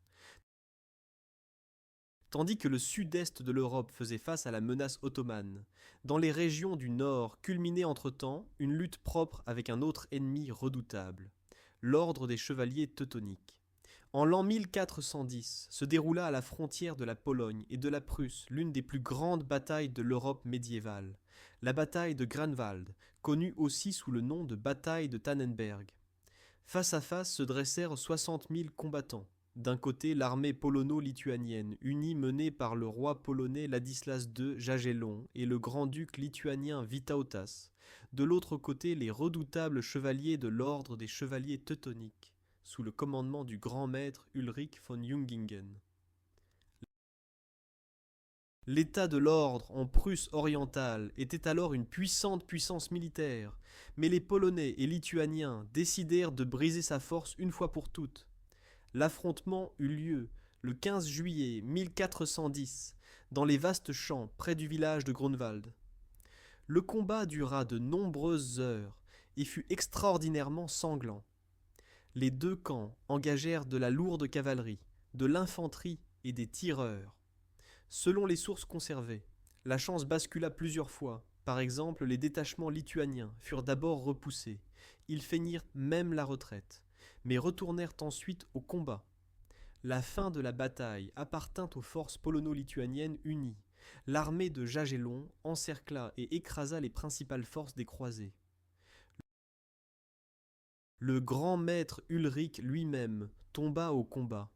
Tandis que le sud-est de l'Europe faisait face à la menace ottomane, dans les régions du nord culminait entre-temps une lutte propre avec un autre ennemi redoutable, l'ordre des chevaliers teutoniques. En l'an 1410 se déroula à la frontière de la Pologne et de la Prusse l'une des plus grandes batailles de l'Europe médiévale, la bataille de Grunwald, connue aussi sous le nom de bataille de Tannenberg. Face à face se dressèrent 60 000 combattants. D'un côté, l'armée polono-lituanienne, unie menée par le roi polonais Ladislas II Jagellon et le grand-duc lituanien Vytautas. De l'autre côté, les redoutables chevaliers de l'ordre des chevaliers teutoniques, sous le commandement du grand maître Ulrich von Jungingen. L'état de l'ordre en Prusse orientale était alors une puissante puissance militaire, mais les Polonais et Lituaniens décidèrent de briser sa force une fois pour toutes. L'affrontement eut lieu le 15 juillet 1410 dans les vastes champs près du village de Grunwald. Le combat dura de nombreuses heures et fut extraordinairement sanglant. Les deux camps engagèrent de la lourde cavalerie, de l'infanterie et des tireurs. Selon les sources conservées, la chance bascula plusieurs fois. Par exemple, les détachements lituaniens furent d'abord repoussés. Ils feignirent même la retraite, mais retournèrent ensuite au combat. La fin de la bataille appartint aux forces polono-lituaniennes unies. L'armée de Jagellon encercla et écrasa les principales forces des croisés. Le grand maître Ulrich lui-même tomba au combat,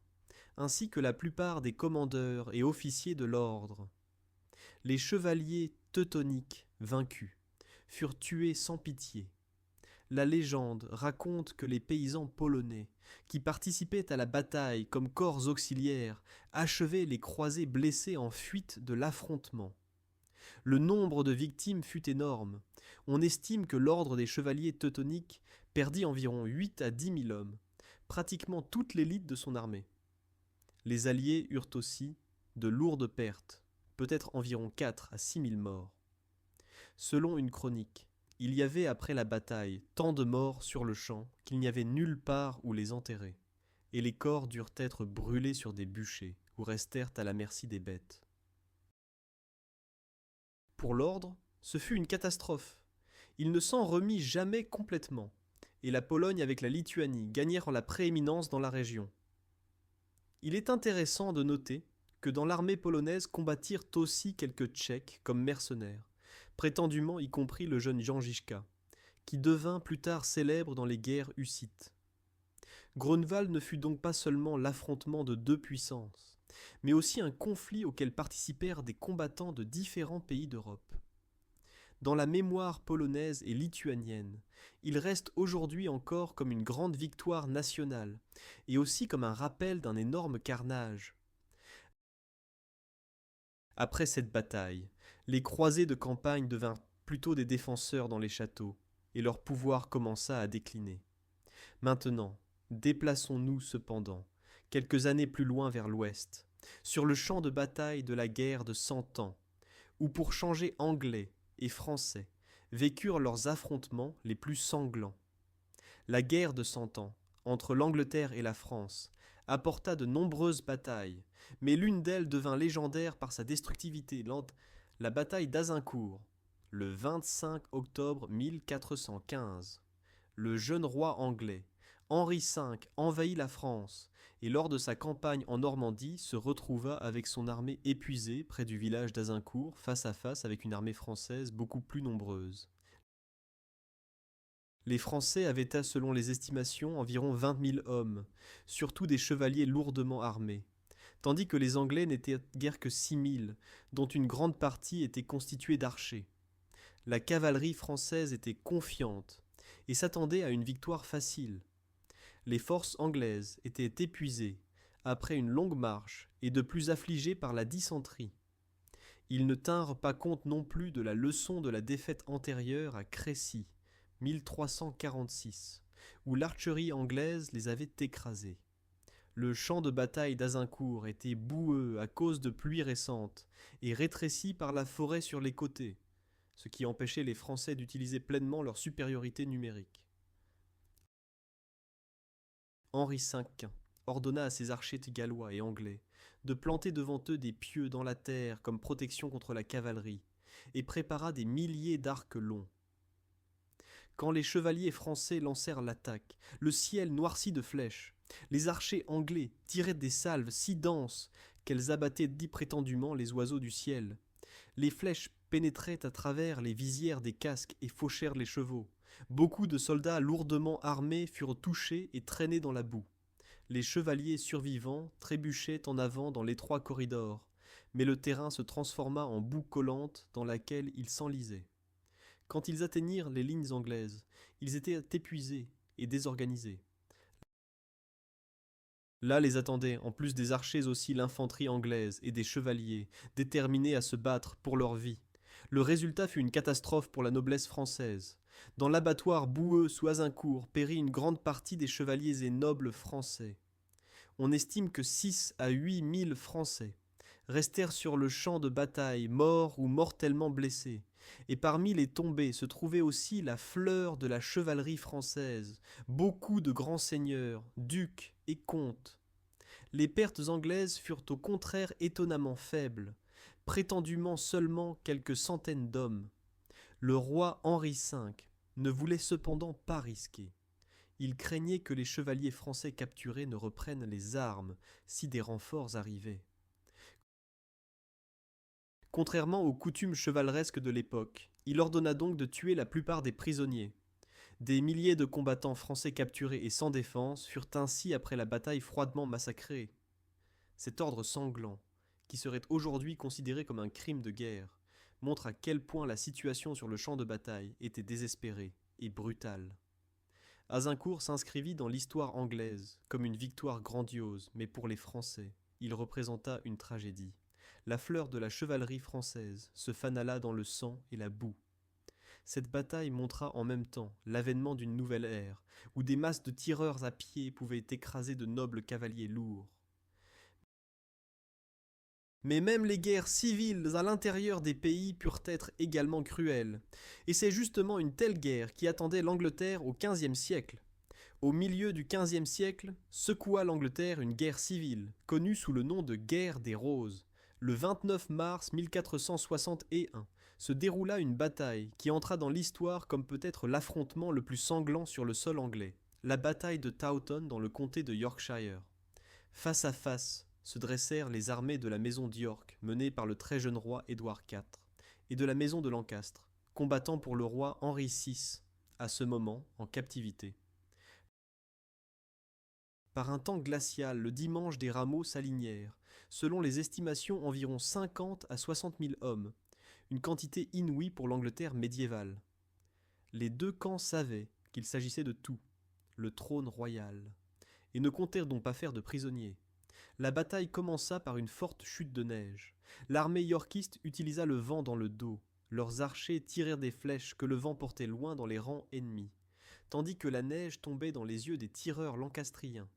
ainsi que la plupart des commandeurs et officiers de l'ordre. Les chevaliers teutoniques vaincus furent tués sans pitié. La légende raconte que les paysans polonais, qui participaient à la bataille comme corps auxiliaires, achevaient les croisés blessés en fuite de l'affrontement. Le nombre de victimes fut énorme. On estime que l'ordre des chevaliers teutoniques perdit environ 8 à 10 000 hommes, pratiquement toute l'élite de son armée. Les Alliés eurent aussi de lourdes pertes, peut-être environ 4 à 6 000 morts. Selon une chronique, il y avait après la bataille tant de morts sur le champ qu'il n'y avait nulle part où les enterrer, et les corps durent être brûlés sur des bûchers ou restèrent à la merci des bêtes. Pour l'ordre, ce fut une catastrophe. Il ne s'en remit jamais complètement, et la Pologne avec la Lituanie gagnèrent la prééminence dans la région. Il est intéressant de noter que dans l'armée polonaise combattirent aussi quelques Tchèques comme mercenaires, prétendument y compris le jeune Jan Žižka, qui devint plus tard célèbre dans les guerres hussites. Grunwald ne fut donc pas seulement l'affrontement de deux puissances, mais aussi un conflit auquel participèrent des combattants de différents pays d'Europe. Dans la mémoire polonaise et lituanienne, il reste aujourd'hui encore comme une grande victoire nationale, et aussi comme un rappel d'un énorme carnage. Après cette bataille, les croisés de campagne devinrent plutôt des défenseurs dans les châteaux, et leur pouvoir commença à décliner. Maintenant, déplaçons-nous cependant, quelques années plus loin vers l'ouest, sur le champ de bataille de la guerre de 100 ans, où pour changer anglais et français vécurent leurs affrontements les plus sanglants. La guerre de 100 ans, entre l'Angleterre et la France, apporta de nombreuses batailles, mais l'une d'elles devint légendaire par sa destructivité, la bataille d'Azincourt, le 25 octobre 1415. Le jeune roi anglais, Henri V, envahit la France, et lors de sa campagne en Normandie se retrouva avec son armée épuisée près du village d'Azincourt, face à face avec une armée française beaucoup plus nombreuse. Les Français avaient, selon les estimations, environ 20 000 hommes, surtout des chevaliers lourdement armés, tandis que les Anglais n'étaient guère que 6 000, dont une grande partie était constituée d'archers. La cavalerie française était confiante et s'attendait à une victoire facile. Les forces anglaises étaient épuisées après une longue marche et de plus affligées par la dysenterie. Ils ne tinrent pas compte non plus de la leçon de la défaite antérieure à Crécy, 1346, où l'archerie anglaise les avait écrasés. Le champ de bataille d'Azincourt était boueux à cause de pluies récentes et rétréci par la forêt sur les côtés, ce qui empêchait les Français d'utiliser pleinement leur supériorité numérique. Henri V ordonna à ses archers gallois et anglais de planter devant eux des pieux dans la terre comme protection contre la cavalerie, et prépara des milliers d'arcs longs. Quand les chevaliers français lancèrent l'attaque, le ciel noirci de flèches, les archers anglais tiraient des salves si denses qu'elles abattaient prétendument les oiseaux du ciel. Les flèches pénétraient à travers les visières des casques et fauchèrent les chevaux. Beaucoup de soldats lourdement armés furent touchés et traînés dans la boue. Les chevaliers survivants trébuchaient en avant dans l'étroit corridor, mais le terrain se transforma en boue collante dans laquelle ils s'enlisaient. Quand ils atteignirent les lignes anglaises, ils étaient épuisés et désorganisés. Là les attendait, en plus des archers aussi, l'infanterie anglaise et des chevaliers, déterminés à se battre pour leur vie. Le résultat fut une catastrophe pour la noblesse française. Dans l'abattoir boueux sous Azincourt périt une grande partie des chevaliers et nobles français. On estime que 6 à 8 000 Français restèrent sur le champ de bataille, morts ou mortellement blessés. Et parmi les tombés se trouvait aussi la fleur de la chevalerie française, beaucoup de grands seigneurs, ducs et comtes. Les pertes anglaises furent au contraire étonnamment faibles, prétendument seulement quelques centaines d'hommes. Le roi Henri V ne voulait cependant pas risquer. Il craignait que les chevaliers français capturés ne reprennent les armes si des renforts arrivaient. Contrairement aux coutumes chevaleresques de l'époque, il ordonna donc de tuer la plupart des prisonniers. Des milliers de combattants français capturés et sans défense furent ainsi après la bataille froidement massacrés. Cet ordre sanglant, qui serait aujourd'hui considéré comme un crime de guerre, montre à quel point la situation sur le champ de bataille était désespérée et brutale. Azincourt s'inscrivit dans l'histoire anglaise comme une victoire grandiose, mais pour les Français, il représenta une tragédie. la fleur de la chevalerie française se fanala dans le sang et la boue. Cette bataille montra en même temps l'avènement d'une nouvelle ère, où des masses de tireurs à pied pouvaient écraser de nobles cavaliers lourds. Mais même les guerres civiles à l'intérieur des pays purent être également cruelles, et c'est justement une telle guerre qui attendait l'Angleterre au XVe siècle. Au milieu du XVe siècle, secoua l'Angleterre une guerre civile, connue sous le nom de guerre des Roses. Le 29 mars 1461 se déroula une bataille qui entra dans l'histoire comme peut-être l'affrontement le plus sanglant sur le sol anglais, la bataille de Towton dans le comté de Yorkshire. Face à face se dressèrent les armées de la maison d'York, menées par le très jeune roi Édouard IV, et de la maison de Lancastre, combattant pour le roi Henri VI, à ce moment en captivité. Par un temps glacial, le dimanche des rameaux s'alignèrent, selon les estimations environ 50 à 60 000 hommes, une quantité inouïe pour l'Angleterre médiévale. Les deux camps savaient qu'il s'agissait de tout, le trône royal, et ne comptèrent donc pas faire de prisonniers. La bataille commença par une forte chute de neige. L'armée yorkiste utilisa le vent dans le dos. Leurs archers tirèrent des flèches que le vent portait loin dans les rangs ennemis, tandis que la neige tombait dans les yeux des tireurs lancastriens.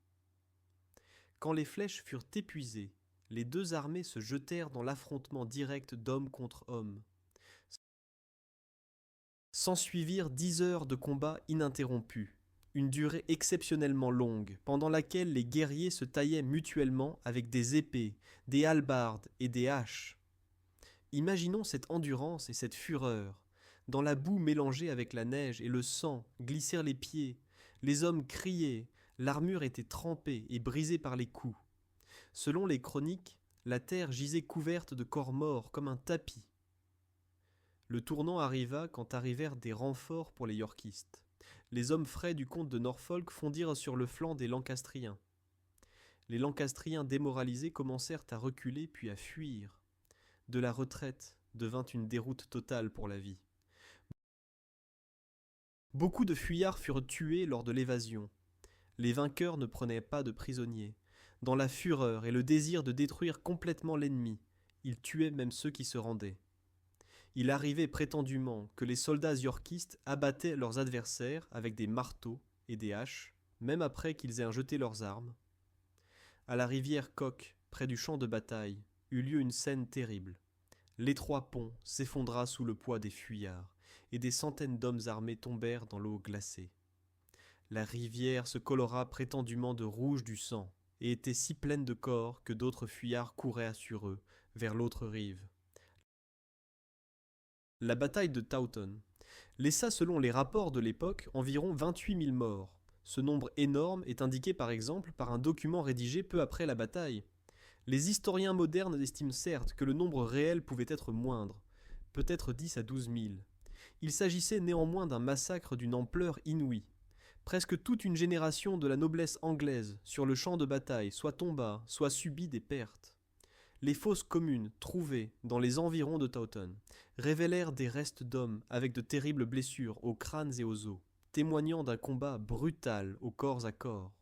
Quand les flèches furent épuisées, les deux armées se jetèrent dans l'affrontement direct d'homme contre homme. S'ensuivirent 10 heures de combat ininterrompus, une durée exceptionnellement longue, pendant laquelle les guerriers se taillaient mutuellement avec des épées, des hallebardes et des haches. Imaginons cette endurance et cette fureur. Dans la boue mélangée avec la neige et le sang glissèrent les pieds, les hommes criaient, l'armure était trempée et brisée par les coups. Selon les chroniques, la terre gisait couverte de corps morts comme un tapis. Le tournant arriva quand arrivèrent des renforts pour les yorkistes. Les hommes frais du comte de Norfolk fondirent sur le flanc des Lancastriens. Les Lancastriens démoralisés commencèrent à reculer puis à fuir. De la retraite devint une déroute totale pour la vie. Beaucoup de fuyards furent tués lors de l'évasion. Les vainqueurs ne prenaient pas de prisonniers. Dans la fureur et le désir de détruire complètement l'ennemi, ils tuaient même ceux qui se rendaient. Il arrivait prétendument que les soldats yorkistes abattaient leurs adversaires avec des marteaux et des haches, même après qu'ils aient jeté leurs armes. À la rivière Coque, près du champ de bataille, eut lieu une scène terrible. L'étroit pont s'effondra sous le poids des fuyards, et des centaines d'hommes armés tombèrent dans l'eau glacée. La rivière se colora prétendument de rouge du sang, et était si pleine de corps que d'autres fuyards couraient sur eux, vers l'autre rive. La bataille de Towton laissa selon les rapports de l'époque environ 28 000 morts. Ce nombre énorme est indiqué par exemple par un document rédigé peu après la bataille. Les historiens modernes estiment certes que le nombre réel pouvait être moindre, peut-être 10 à 12 000. Il s'agissait néanmoins d'un massacre d'une ampleur inouïe. Presque toute une génération de la noblesse anglaise sur le champ de bataille soit tomba, soit subit des pertes. Les fosses communes trouvées dans les environs de Towton révélèrent des restes d'hommes avec de terribles blessures aux crânes et aux os, témoignant d'un combat brutal au corps à corps.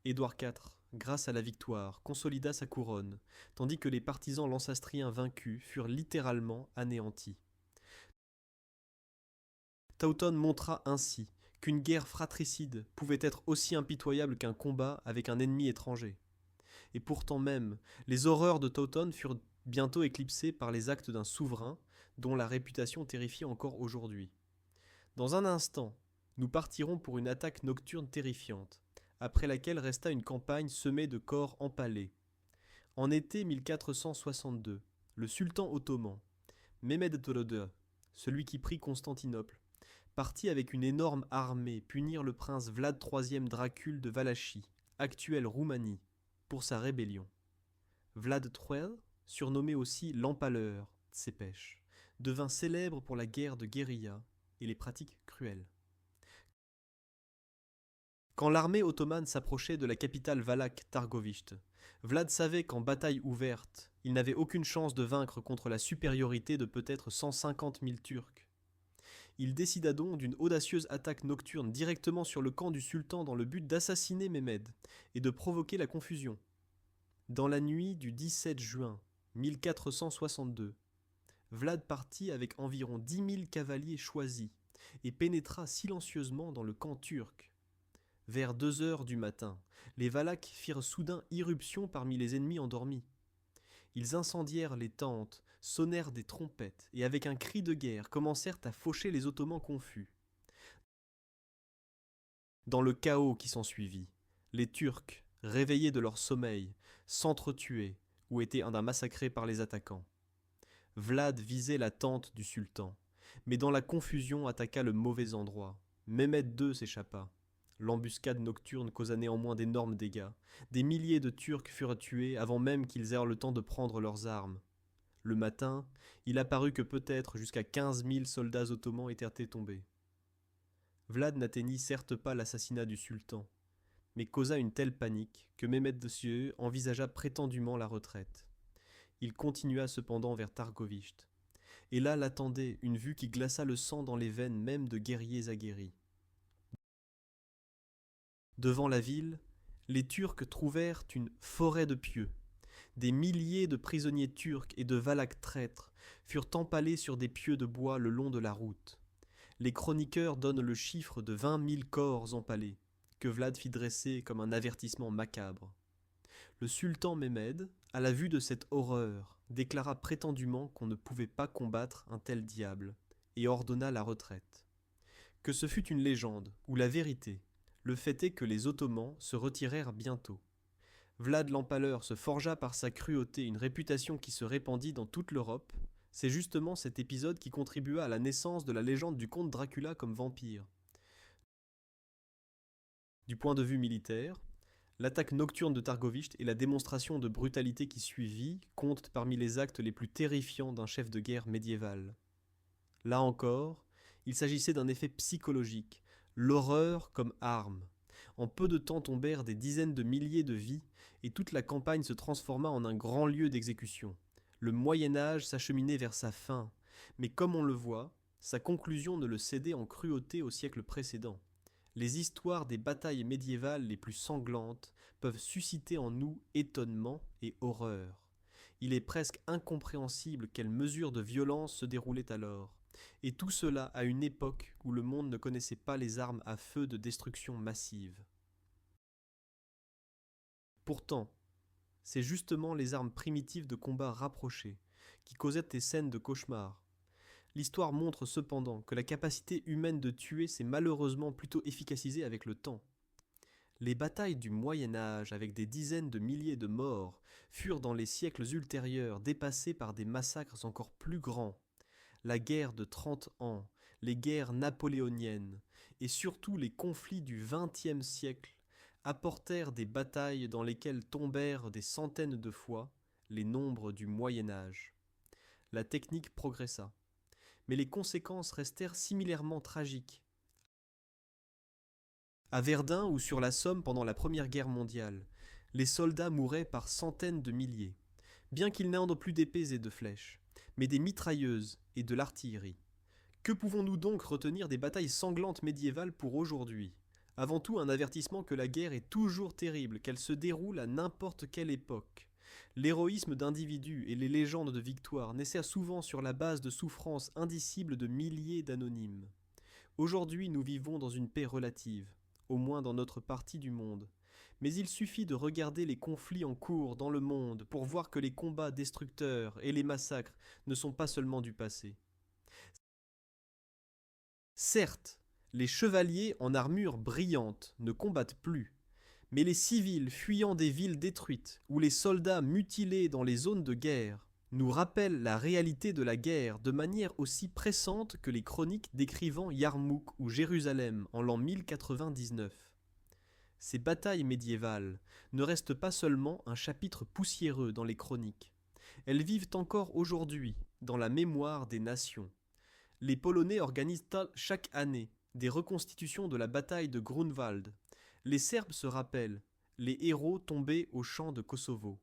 Édouard IV, grâce à la victoire, consolida sa couronne, tandis que les partisans lancastriens vaincus furent littéralement anéantis. Towton montra ainsi qu'une guerre fratricide pouvait être aussi impitoyable qu'un combat avec un ennemi étranger. Et pourtant même, les horreurs de Towton furent bientôt éclipsées par les actes d'un souverain dont la réputation terrifie encore aujourd'hui. Dans un instant, nous partirons pour une attaque nocturne terrifiante, après laquelle resta une campagne semée de corps empalés. En été 1462, le sultan ottoman, Mehmed II, celui qui prit Constantinople, partit avec une énorme armée punir le prince Vlad III Dracul de Valachie, actuelle Roumanie, pour sa rébellion. Vlad III, surnommé aussi l'Empaleur, Tsepech, devint célèbre pour la guerre de guérilla et les pratiques cruelles. Quand l'armée ottomane s'approchait de la capitale valaque Targoviste, Vlad savait qu'en bataille ouverte, il n'avait aucune chance de vaincre contre la supériorité de peut-être 150 000 Turcs. Il décida donc d'une audacieuse attaque nocturne directement sur le camp du sultan dans le but d'assassiner Mehmed et de provoquer la confusion. Dans la nuit du 17 juin 1462, Vlad partit avec environ 10 000 cavaliers choisis et pénétra silencieusement dans le camp turc. Vers 2 heures du matin, les Valaques firent soudain irruption parmi les ennemis endormis. Ils incendièrent les tentes, sonnèrent des trompettes et avec un cri de guerre commencèrent à faucher les Ottomans confus. Dans le chaos qui s'ensuivit, les Turcs, réveillés de leur sommeil, s'entretuaient ou étaient massacrés par les attaquants. Vlad visait la tente du sultan, mais dans la confusion attaqua le mauvais endroit. Mehmed II s'échappa. L'embuscade nocturne causa néanmoins d'énormes dégâts. Des milliers de Turcs furent tués avant même qu'ils eurent le temps de prendre leurs armes. Le matin, il apparut que peut-être jusqu'à 15 000 soldats ottomans étaient tombés. Vlad n'atteignit certes pas l'assassinat du sultan, mais causa une telle panique que Mehmed II envisagea prétendument la retraite. Il continua cependant vers Targoviste. Et là l'attendait une vue qui glaça le sang dans les veines même de guerriers aguerris. Devant la ville, les Turcs trouvèrent une forêt de pieux. Des milliers de prisonniers turcs et de Valaques traîtres furent empalés sur des pieux de bois le long de la route. Les chroniqueurs donnent le chiffre de 20 000 corps empalés, que Vlad fit dresser comme un avertissement macabre. Le sultan Mehmed, à la vue de cette horreur, déclara prétendument qu'on ne pouvait pas combattre un tel diable, et ordonna la retraite. Que ce fût une légende ou la vérité, le fait est que les Ottomans se retirèrent bientôt. Vlad l'Empaleur se forgea par sa cruauté une réputation qui se répandit dans toute l'Europe. C'est justement cet épisode qui contribua à la naissance de la légende du comte Dracula comme vampire. Du point de vue militaire, l'attaque nocturne de Targoviste et la démonstration de brutalité qui suivit comptent parmi les actes les plus terrifiants d'un chef de guerre médiéval. Là encore, il s'agissait d'un effet psychologique, l'horreur comme arme. En peu de temps tombèrent des dizaines de milliers de vies et toute la campagne se transforma en un grand lieu d'exécution. Le Moyen-Âge s'acheminait vers sa fin, mais comme on le voit, sa conclusion ne le cédait en cruauté au siècle précédent. Les histoires des batailles médiévales les plus sanglantes peuvent susciter en nous étonnement et horreur. Il est presque incompréhensible quelles mesures de violence se déroulaient alors, et tout cela à une époque où le monde ne connaissait pas les armes à feu de destruction massive. Pourtant, c'est justement les armes primitives de combat rapprochés qui causaient des scènes de cauchemar. L'histoire montre cependant que la capacité humaine de tuer s'est malheureusement plutôt efficacisée avec le temps. Les batailles du Moyen-Âge, avec des dizaines de milliers de morts, furent dans les siècles ultérieurs dépassées par des massacres encore plus grands. La guerre de 30 ans, les guerres napoléoniennes et surtout les conflits du XXe siècle apportèrent des batailles dans lesquelles tombèrent des centaines de fois les nombres du Moyen-Âge. La technique progressa, mais les conséquences restèrent similairement tragiques. À Verdun ou sur la Somme pendant la Première Guerre mondiale, les soldats mouraient par centaines de milliers, bien qu'ils n'ayent plus d'épées et de flèches, mais des mitrailleuses et de l'artillerie. Que pouvons-nous donc retenir des batailles sanglantes médiévales pour aujourd'hui ? Avant tout, un avertissement que la guerre est toujours terrible, qu'elle se déroule à n'importe quelle époque. L'héroïsme d'individus et les légendes de victoire naissaient souvent sur la base de souffrances indicibles de milliers d'anonymes. Aujourd'hui, nous vivons dans une paix relative, au moins dans notre partie du monde. Mais il suffit de regarder les conflits en cours dans le monde pour voir que les combats destructeurs et les massacres ne sont pas seulement du passé. Certes, les chevaliers en armure brillante ne combattent plus, mais les civils fuyant des villes détruites ou les soldats mutilés dans les zones de guerre nous rappellent la réalité de la guerre de manière aussi pressante que les chroniques décrivant Yarmouk ou Jérusalem en l'an 1099. Ces batailles médiévales ne restent pas seulement un chapitre poussiéreux dans les chroniques. Elles vivent encore aujourd'hui dans la mémoire des nations. Les Polonais organisent chaque année des reconstitutions de la bataille de Grunwald. Les Serbes se rappellent les héros tombés au champ de Kosovo.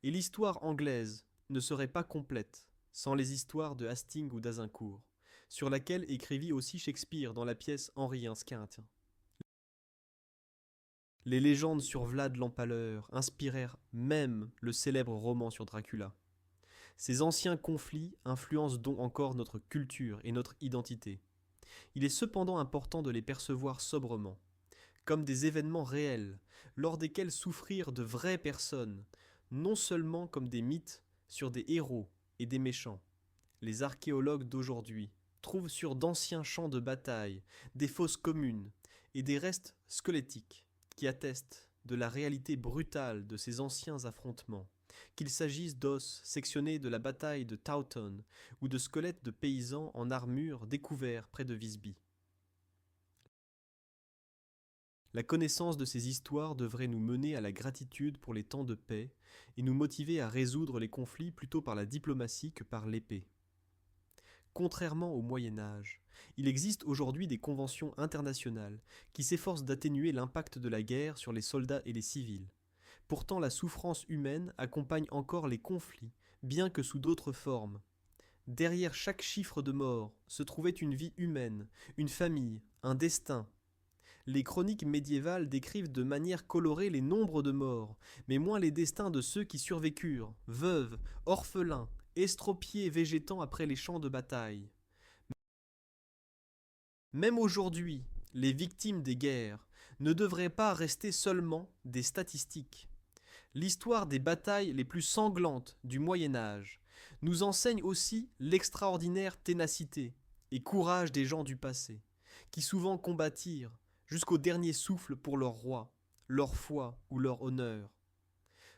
Et l'histoire anglaise ne serait pas complète sans les histoires de Hastings ou d'Azincourt, sur laquelle écrivit aussi Shakespeare dans la pièce Henri Insquint. Les légendes sur Vlad l'Empaleur inspirèrent même le célèbre roman sur Dracula. Ces anciens conflits influencent donc encore notre culture et notre identité. Il est cependant important de les percevoir sobrement, comme des événements réels, lors desquels souffrirent de vraies personnes, non seulement comme des mythes sur des héros et des méchants. Les archéologues d'aujourd'hui trouvent sur d'anciens champs de bataille des fosses communes et des restes squelettiques qui attestent de la réalité brutale de ces anciens affrontements, qu'il s'agisse d'os sectionnés de la bataille de Towton ou de squelettes de paysans en armure découverts près de Visby. La connaissance de ces histoires devrait nous mener à la gratitude pour les temps de paix et nous motiver à résoudre les conflits plutôt par la diplomatie que par l'épée. Contrairement au Moyen Âge, il existe aujourd'hui des conventions internationales qui s'efforcent d'atténuer l'impact de la guerre sur les soldats et les civils. Pourtant, la souffrance humaine accompagne encore les conflits, bien que sous d'autres formes. Derrière chaque chiffre de mort se trouvait une vie humaine, une famille, un destin. Les chroniques médiévales décrivent de manière colorée les nombres de morts, mais moins les destins de ceux qui survécurent, veuves, orphelins, estropiés végétant après les champs de bataille. Même aujourd'hui, les victimes des guerres ne devraient pas rester seulement des statistiques. L'histoire des batailles les plus sanglantes du Moyen Âge nous enseigne aussi l'extraordinaire ténacité et courage des gens du passé, qui souvent combattirent jusqu'au dernier souffle pour leur roi, leur foi ou leur honneur.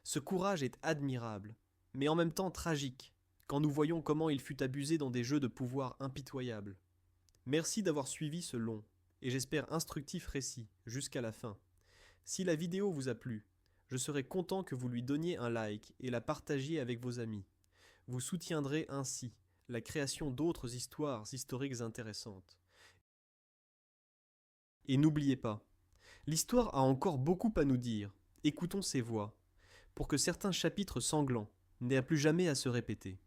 Ce courage est admirable, mais en même temps tragique, quand nous voyons comment il fut abusé dans des jeux de pouvoir impitoyables. Merci d'avoir suivi ce long, et j'espère instructif récit, jusqu'à la fin. Si la vidéo vous a plu, je serai content que vous lui donniez un like et la partagiez avec vos amis. Vous soutiendrez ainsi la création d'autres histoires historiques intéressantes. Et n'oubliez pas, l'histoire a encore beaucoup à nous dire, écoutons ses voix, pour que certains chapitres sanglants n'aient plus jamais à se répéter.